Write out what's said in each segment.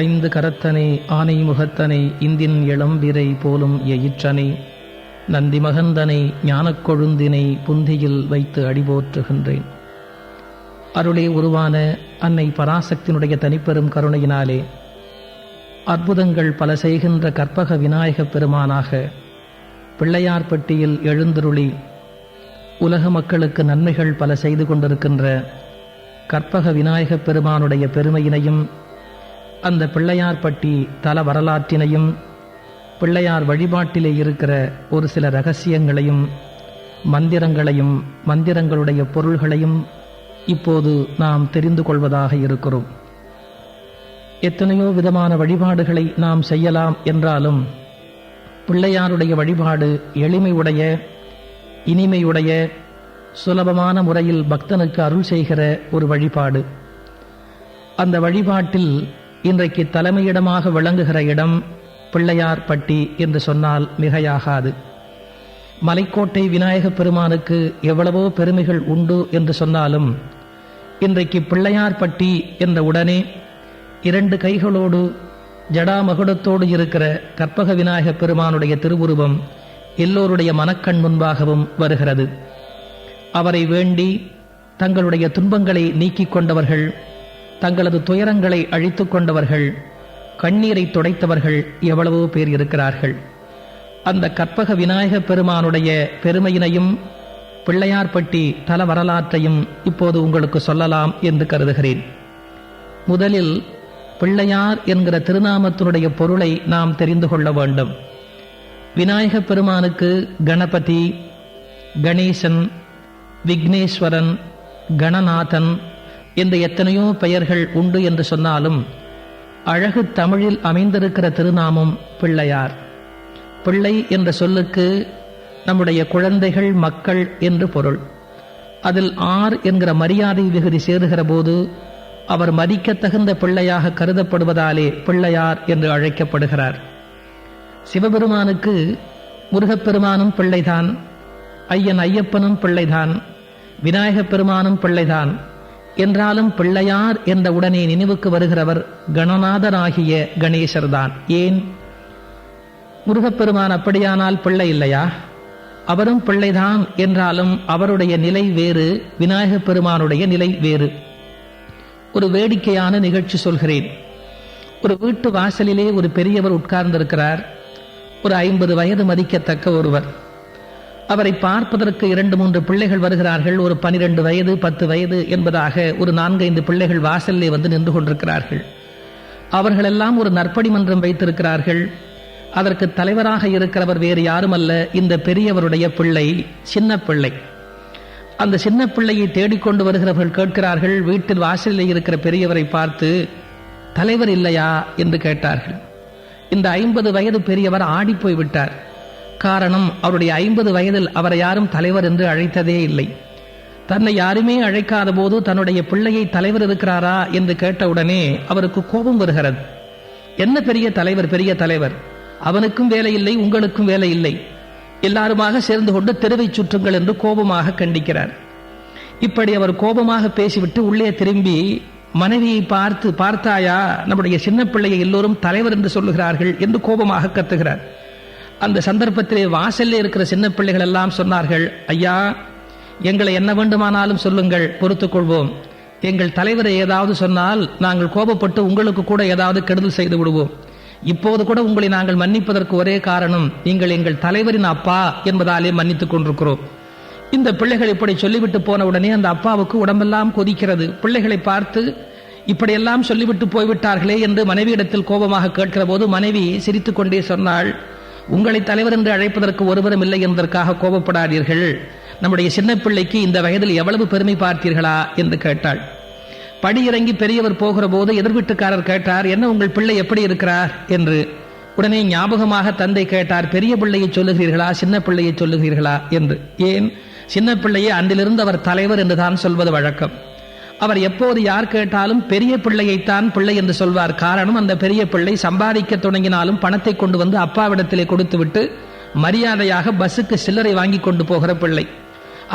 ஐந்து கரத்தனை ஆனை முகத்தனை இந்தின் இளம்பிரை போலும் எயிற்றனை நந்தி மகந்தனை ஞானக் கொழுந்தினை புந்தியில் வைத்து அடிபோற்றுகின்றேன். அருளே உருவான அன்னை பராசக்தியினுடைய தனிப்பெரும் கருணையினாலே அற்புதங்கள் பல செய்கின்ற கற்பக விநாயகப் பெருமானாக பிள்ளையார்பட்டியில் எழுந்தருளி உலக மக்களுக்கு நன்மைகள் பல செய்து கொண்டிருக்கின்ற கற்பக விநாயகப் பெருமானுடைய பெருமையினையும் அந்த பிள்ளையார்பட்டி தல வரலாற்றினையும் பிள்ளையார் வழிபாட்டிலே இருக்கிற ஒரு சில இரகசியங்களையும் மந்திரங்களையும் மந்திரங்களுடைய பொருள்களையும் இப்போது நாம் தெரிந்து கொள்வதாக இருக்கிறோம். எத்தனையோ விதமான வழிபாடுகளை நாம் செய்யலாம் என்றாலும் பிள்ளையாருடைய வழிபாடு எளிமையுடைய இனிமையுடைய சுலபமான முறையில் பக்தனுக்கு அருள் செய்கிற ஒரு வழிபாடு. அந்த வழிபாட்டில் இன்றைக்கு தலைமையிடமாக விளங்குகிற இடம் பிள்ளையார்பட்டி என்று சொன்னால் மிகையாகாது. மலைக்கோட்டை விநாயகப் பெருமானுக்கு எவ்வளவோ பெருமைகள் உண்டு என்று சொன்னாலும் இன்றைக்கு பிள்ளையார்பட்டி என்ற உடனே இரண்டு கைகளோடு ஜடாமகுடத்தோடு இருக்கிற கற்பக விநாயகப் பெருமானுடைய திருவுருவம் எல்லோருடைய மனக்கண் முன்பாகவும் வருகிறது. அவரை வேண்டி தங்களுடைய துன்பங்களை நீக்கிக் கொண்டவர்கள், தங்களது துயரங்களை அழித்து கொண்டவர்கள், கண்ணீரை துடைத்தவர்கள் எவ்வளவோ பேர் இருக்கிறார்கள். அந்த கற்பக விநாயகப் பெருமானுடைய பெருமையினையும் பிள்ளையார்பட்டி தல வரலாற்றையும் இப்போது உங்களுக்கு சொல்லலாம் என்று கருதுகிறேன். முதலில் பிள்ளையார் என்கிற திருநாமத்தினுடைய பொருளை நாம் தெரிந்து கொள்ள வேண்டும். விநாயகப் பெருமானுக்கு கணபதி, கணேசன், விக்னேஸ்வரன், கணநாதன் என்ற எத்தனையோ பெயர்கள் உண்டு என்று சொன்னாலும் அழகு தமிழில் அமைந்திருக்கிற திருநாமம் பிள்ளையார். பிள்ளை என்ற சொல்லுக்கு நம்முடைய குழந்தைகள், மக்கள் என்று பொருள். அதில் ஆர் என்கிற மரியாதை விகுதி சேருகிற போது அவர் மதிக்கத்தகுந்த பிள்ளையாக கருதப்படுவதாலே பிள்ளையார் என்று அழைக்கப்படுகிறார். சிவபெருமானுக்கு முருகப்பெருமானும் பிள்ளைதான், ஐயன் ஐயப்பனும் பிள்ளைதான், விநாயகப் பெருமானும் பிள்ளைதான். என்றாலும் பிள்ளையார் என்ற உடனே நினைவுக்கு வருகிறவர் கணநாதனாகிய கணேசர்தான். ஏன்? முருகப்பெருமான் அப்படியானால் பிள்ளை இல்லையா? அவரும் பிள்ளைதான். என்றாலும் அவருடைய நிலை வேறு, விநாயகப் பெருமானுடைய நிலை வேறு. ஒரு வேடிக்கையான நிகழ்ச்சி சொல்கிறேன். ஒரு வீட்டு வாசலிலே ஒரு பெரியவர் உட்கார்ந்திருக்கிறார். ஒரு 50 வயது மதிக்கத்தக்க ஒருவர். அவரை பார்ப்பதற்கு 2-3 பிள்ளைகள் வருகிறார்கள். ஒரு 12 வயது 10 வயது என்பதாக ஒரு 4-5 பிள்ளைகள் வாசலிலே வந்து நின்று கொண்டிருக்கிறார்கள். அவர்களெல்லாம் ஒரு நற்பணி மன்றம் வைத்திருக்கிறார்கள். அதற்கு தலைவராக இருக்கிறவர் வேறு யாருமல்ல, இந்த பெரியவருடைய பிள்ளை, சின்ன பிள்ளை. அந்த சின்ன பிள்ளையை தேடிக்கொண்டு வருகிறவர்கள் கேட்கிறார்கள், வீட்டில் வாசலில் இருக்கிற பெரியவரை பார்த்து, தலைவர் இல்லையா என்று கேட்டார்கள். இந்த 50 வயது பெரியவர் ஆடிப்போய் விட்டார். காரணம், அவருடைய 50 வயதில் அவரை யாரும் தலைவர் என்று அழைத்ததே இல்லை. தன்னை யாருமே அழைக்காத போது தன்னுடைய பிள்ளையை தலைவர் இருக்கிறாரா என்று கேட்டவுடனே அவருக்கு கோபம் வருகிறது. என்ன பெரிய தலைவர், பெரிய தலைவர், அவனுக்கும் வேலை இல்லை, உங்களுக்கும் வேலை இல்லை, எல்லாருமாக சேர்ந்து கொண்டு தெருவை சுற்றுங்கள் என்று கோபமாக கண்டிக்கிறார். இப்படி அவர் கோபமாக பேசிவிட்டு உள்ளே திரும்பி மனைவியை பார்த்தாயா, நம்முடைய சின்ன பிள்ளையை எல்லோரும் தலைவர் என்று சொல்லுகிறார்கள் என்று கோபமாக கத்துகிறார். அந்த சந்தர்ப்பத்திலே வாசல்ல இருக்கிற சின்ன பிள்ளைகள் எல்லாம் சொன்னார்கள், ஐயா, எங்களை என்ன வேண்டுமானாலும் சொல்லுங்கள், பொறுத்துக் கொள்வோம். எங்கள் தலைவரை ஏதாவது சொன்னால் நாங்கள் கோபப்பட்டு உங்களுக்கு கூட ஏதாவது கெடுதல் செய்து விடுவோம். இப்போது கூட உங்களை நாங்கள் மன்னிப்பதற்கு ஒரே காரணம், நீங்கள் எங்கள் தலைவரின் அப்பா என்பதாலே மன்னித்துக் கொண்டிருக்கிறோம். இந்த பிள்ளைகள் இப்படி சொல்லிவிட்டு போன உடனே அந்த அப்பாவுக்கு உடம்பெல்லாம் கொதிக்கிறது. பிள்ளைகளை பார்த்து இப்படியெல்லாம் சொல்லிவிட்டு போய்விட்டார்களே என்று மனைவியிடத்தில் கோபமாக கேட்கிற போது மனைவி சிரித்துக் கொண்டே சொன்னாள், உங்களை தலைவர் என்று அழைப்பதற்கு ஒருவரும் இல்லை என்பதற்காக கோபப்படாதீர்கள், நம்முடைய சின்ன பிள்ளைக்கு இந்த வயதில் எவ்வளவு பெருமை பார்த்தீர்களா என்று கேட்டாள். படியிறங்கி பெரியவர் போகிற போது எதிர்வீட்டுக்காரர் கேட்டார், என்ன உங்கள் பிள்ளை எப்படி இருக்கிறார் என்று. உடனே ஞாபகமாக தந்தை கேட்டார், பெரிய பிள்ளையை சொல்லுகிறீர்களா, சின்ன பிள்ளையை சொல்லுகிறீர்களா என்று. ஏன்? சின்ன பிள்ளையை அன்றிலிருந்து அவர் தலைவர் என்று தான் சொல்வது வழக்கம். அவர் எப்போது யார் கேட்டாலும் பெரிய பிள்ளையைத்தான் பிள்ளை என்று சொல்வார். காரணம், அந்த பெரிய பிள்ளை சம்பாதிக்க தொடங்கினாலும் பணத்தை கொண்டு வந்து அப்பாவிடத்திலே கொடுத்துவிட்டு மரியாதையாக பஸ்ஸுக்கு சில்லறை வாங்கி கொண்டு போகிற பிள்ளை.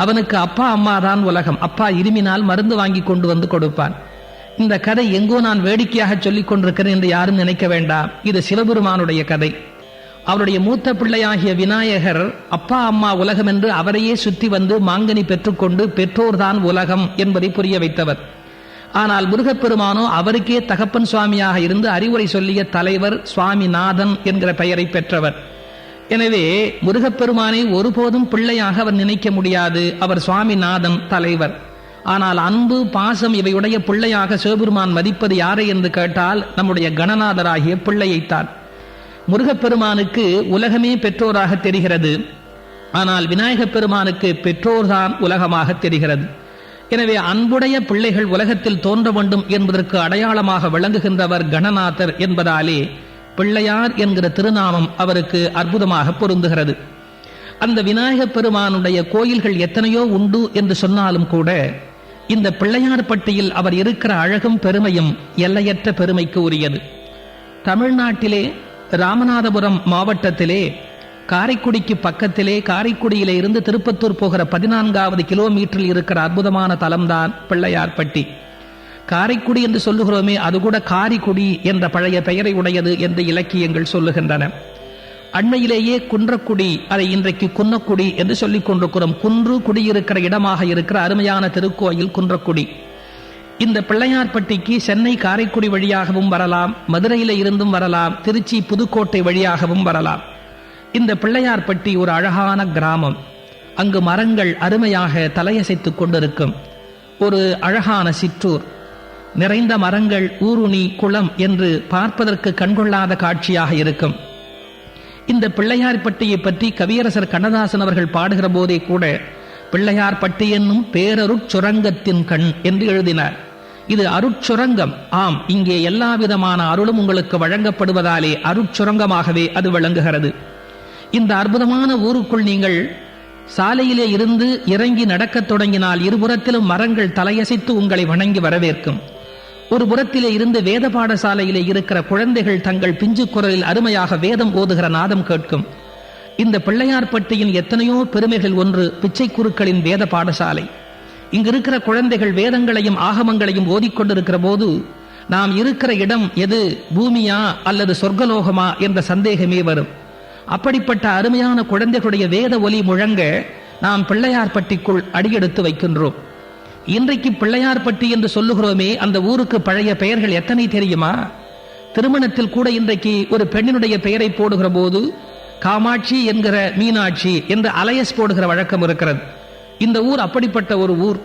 அவனுக்கு அப்பா அம்மா தான் உலகம். அப்பா இருமினால் மருந்து வாங்கி கொண்டு வந்து கொடுப்பான். இந்த கதை எங்கோ நான் வேடிக்கையாக சொல்லிக் கொண்டிருக்கிறேன் என்று யாரும் நினைக்க வேண்டாம். இது சிவபெருமானுடைய கதை. அவருடைய மூத்த பிள்ளையாகிய விநாயகர் அப்பா அம்மா உலகம் என்று அவரையே சுற்றி வந்து மாங்கனி பெற்றுக்கொண்டு பெற்றோர்தான் உலகம் என்பதை புரிய வைத்தவர். ஆனால் முருகப்பெருமானோ அவருக்கே தகப்பன் சுவாமியாக இருந்து அறிவுரை சொல்லிய தலைவர் சுவாமிநாதன் என்கிற பெயரை பெற்றவர். எனவே முருகப்பெருமானை ஒருபோதும் பிள்ளையாக அவர் நினைக்க முடியாது. அவர் சுவாமிநாதன், தலைவர். ஆனால் அன்பு, பாசம் இவையுடைய பிள்ளையாக சிவபெருமான் மதிப்பது யாரை என்று கேட்டால் நம்முடைய கணநாதராகிய பிள்ளையைத்தான். முருகப்பெருமானுக்கு உலகமே பெற்றோராக தெரிகிறது. ஆனால் விநாயகப் பெருமானுக்கு பெற்றோர்தான் உலகமாக தெரிகிறது. எனவே அன்புடைய பிள்ளைகள் உலகத்தில் தோன்ற வேண்டும் என்பதற்கு அடையாளமாக விளங்குகின்றவர் கணநாதர் என்பதாலே பிள்ளையார் என்கிற திருநாமம் அவருக்கு அற்புதமாக பொருந்துகிறது. அந்த விநாயகப் பெருமானுடைய கோயில்கள் எத்தனையோ உண்டு என்று சொன்னாலும் கூட இந்த பிள்ளையார் பட்டியில் அவர் இருக்கிற அழகும் பெருமையும் எல்லையற்ற பெருமைக்கு உரியது. தமிழ்நாட்டிலே ராமநாதபுரம் மாவட்டத்திலே காரைக்குடிக்கு பக்கத்திலே, காரைக்குடியிலே இருந்து திருப்பத்தூர் போகிற 14வது கிலோமீட்டரில் இருக்கிற அற்புதமான தலம்தான் பிள்ளையார்பட்டி. காரைக்குடி என்று சொல்லுகிறோமே, அது கூட காரிக்குடி என்ற பழைய பெயரை உடையது என்று இலக்கியங்கள் சொல்லுகின்றன. அண்மையிலேயே குன்றக்குடி, அதை இன்றைக்கு குன்னக்குடி என்று சொல்லிக் கொண்டிருக்கிறோம். குன்று குடியிருக்கிற இடமாக இருக்கிற அருமையான திருக்கோயில் குன்றக்குடி. இந்த பிள்ளையார்பட்டிக்கு சென்னை காரைக்குடி வழியாகவும் வரலாம், மதுரையில இருந்தும் வரலாம், திருச்சி புதுக்கோட்டை வழியாகவும் வரலாம். இந்த பிள்ளையார்பட்டி ஒரு அழகான கிராமம். அங்கு மரங்கள் அருமையாக தலையசைத்துக் கொண்டிருக்கும். ஒரு அழகான சிற்றூர். நிறைந்த மரங்கள், ஊருணி, குளம் என்று பார்ப்பதற்கு கண்கொள்ளாத காட்சியாக இருக்கும். இந்த பிள்ளையார்பட்டியை பற்றி கவியரசர் கண்ணதாசன் அவர்கள் பாடுகிற போதே கூட பிள்ளையார்பட்டி என்னும் பேரருட்சுரங்கத்தின் கண் என்று எழுதினார். இது அருட்சுரங்கம். ஆம், இங்கே எல்லா விதமான அருளும் உங்களுக்கு வழங்கப்படுவதாலே அருட்சுரங்கமாகவே அது விளங்குகிறது. இந்த அற்புதமான ஊருக்குள் நீங்கள் சாலையிலே இருந்து இறங்கி நடக்கத் தொடங்கினால் இருபுறத்திலும் மரங்கள் தலையசைத்து உங்களை வணங்கி வரவேற்கும். ஒரு புறத்திலே இருந்து வேத பாடசாலையிலே இருக்கிற குழந்தைகள் தங்கள் பிஞ்சு குரலில் அருமையாக வேதம் ஓதுகிற நாதம் கேட்கும். இந்த பிள்ளையார்பட்டியின் எத்தனையோ பெருமைகள் ஒன்று பிச்சை குருக்களின் வேத பாடசாலை. இங்கு இருக்கிற குழந்தைகள் வேதங்களையும் ஆகமங்களையும் ஓதிக்கொண்டிருக்கிற போது நாம் இருக்கிற இடம் எது, பூமியா அல்லது சொர்க்கலோகமா என்ற சந்தேகமே வரும். அப்படிப்பட்ட அருமையான குழந்தைகளுடைய வேத ஒலி முழங்க நாம் பிள்ளையார்பட்டிக்குள் அடியெடுத்து வைக்கின்றோம். இன்றைக்கு பிள்ளையார்பட்டி என்று சொல்லுகிறோமே, அந்த ஊருக்கு பழைய பெயர்கள் எத்தனை தெரியுமா? திருமணத்தில் கூட இன்றைக்கு ஒரு பெண்ணினுடைய பெயரை போடுகிற போது காமாட்சி என்கிற மீனாட்சி என்று அலையஸ் போடுகிற வழக்கம் இருக்கிறது. இந்த ஊர் அப்படிப்பட்ட ஒரு ஊர்.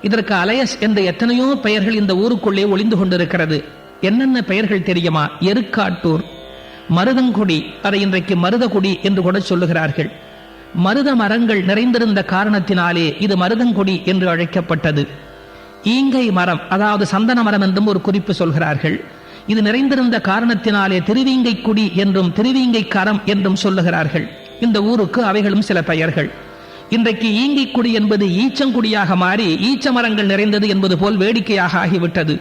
இதற்கு அலையஸ் என்ற எத்தனையோ பெயர்கள் இந்த ஊருக்குள்ளே ஒளிந்து கொண்டிருக்கிறது. என்னென்ன பெயர்கள் தெரியுமா? எருக்காட்டூர், மருதங்குடி, அதை இன்றைக்கு மருதகுடி என்று கூட சொல்லுகிறார்கள். மருத மரங்கள் நிறைந்திருந்த காரணத்தினாலே இது மருதங்குடி என்று அழைக்கப்பட்டது. ஈங்கை மரம், அதாவது சந்தன மரம் என்றும் ஒரு குறிப்பு சொல்கிறார்கள். இது நிறைந்திருந்த காரணத்தினாலே திருவீங்கைக்குடி என்றும் திருவீங்கை கரம் என்றும் சொல்லுகிறார்கள். இந்த ஊருக்கு அவைகளும் சில பெயர்கள். இன்றைக்கு ஈங்கைக்குடி என்பது ஈச்சங்குடியாக மாறி ஈச்ச மரங்கள் நிறைந்தது என்பது போல் வேடிக்கையாக ஆகிவிட்டது.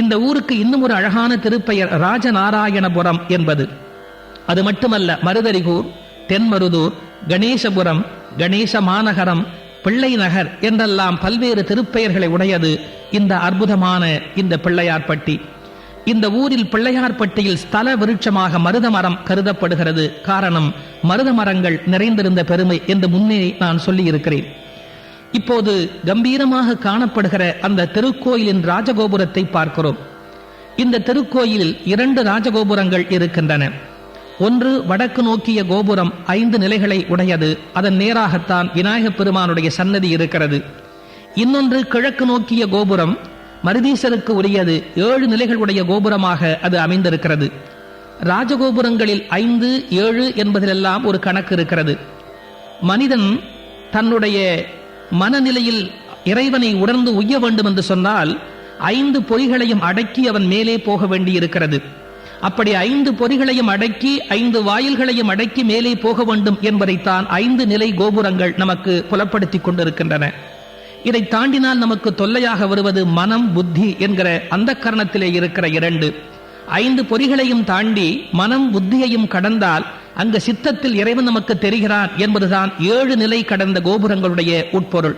இந்த ஊருக்கு இன்னும் ஒரு அழகான திருப்பெயர் ராஜநாராயணபுரம் என்பது. அது மட்டுமல்ல, மருதரிகூர், தென்மருதூர், கணேசபுரம், கணேச மாநகரம், பிள்ளை நகர் என்றெல்லாம் பல்வேறு திருப்பெயர்களை உடையது இந்த அற்புதமான இந்த பிள்ளையார்பட்டி. இந்த ஊரில் பிள்ளையார்பட்டியில் ஸ்தல விருட்சமாக மருத மரம் கருதப்படுகிறது. காரணம், மருத மரங்கள் நிறைந்திருந்த பெருமை என்று முன்னே நான் சொல்லி இருக்கிறேன். இப்போது கம்பீரமாக காணப்படுகிற அந்த திருக்கோயிலின் ராஜகோபுரத்தை பார்க்கிறோம். இந்த திருக்கோயிலில் 2 ராஜகோபுரங்கள் இருக்கின்றன. ஒன்று வடக்கு நோக்கிய கோபுரம் 5 நிலைகளை உடையது. அதன் நேராகத்தான் விநாயகப் பெருமானுடைய சன்னதி இருக்கிறது. இன்னொன்று கிழக்கு நோக்கிய கோபுரம் மருதீசருக்கு உரியது. 7 நிலைகள் உடைய கோபுரமாக அது அமைந்திருக்கிறது. ராஜகோபுரங்களில் 5, 7 என்பதிலெல்லாம் ஒரு கணக்கு இருக்கிறது. மனிதன் தன்னுடைய மனநிலையில் இறைவனை உணர்ந்து உய்ய வேண்டும் என்று சொன்னால் 5 பொறிகளையும் அடக்கி அவன் மேலே போக வேண்டியிருக்கிறது. அப்படி 5 பொறிகளையும் அடக்கி 5 வாயில்களையும் அடக்கி மேலே போக வேண்டும் என்பதைத்தான் 5 நிலை கோபுரங்கள் நமக்கு புலப்படுத்திக் கொண்டிருக்கின்றன. இதை தாண்டினால் நமக்கு தொல்லையாக வருவது மனம், புத்தி என்கிற அந்த கரணத்திலே இருக்கிற 2. 5 பொறிகளையும் தாண்டி மனம் புத்தியையும் கடந்தால் அங்கு சித்தத்தில் இறைவன் நமக்கு தெரிகிறான் என்பதுதான் 7 நிலை கடந்த கோபுரங்களுடைய உட்பொருள்.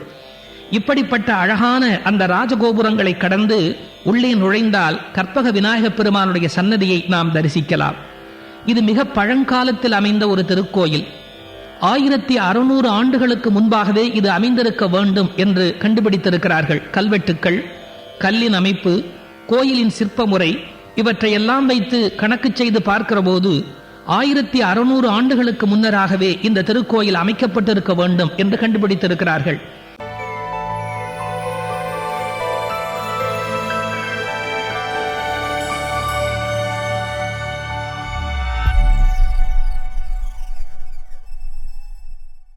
இப்படிப்பட்ட அழகான அந்த ராஜகோபுரங்களை கடந்து உள்ளே நுழைந்தால் கற்பக விநாயகப் பெருமானுடைய சன்னதியை நாம் தரிசிக்கலாம். இது மிக பழங்காலத்தில் அமைந்த ஒரு திருக்கோயில். 1600 ஆண்டுகளுக்கு முன்பாகவே இது அமைந்திருக்க வேண்டும் என்று கண்டுபிடித்திருக்கிறார்கள். கல்வெட்டுக்கள், கல்லின் அமைப்பு, கோயிலின் சிற்பமுறை இவற்றையெல்லாம் வைத்து கணக்கு செய்து பார்க்கிற போது 1600 ஆண்டுகளுக்கு முன்னராகவே இந்த திருக்கோயில் அமைக்கப்பட்டிருக்க வேண்டும் என்று கண்டுபிடித்திருக்கிறார்கள்.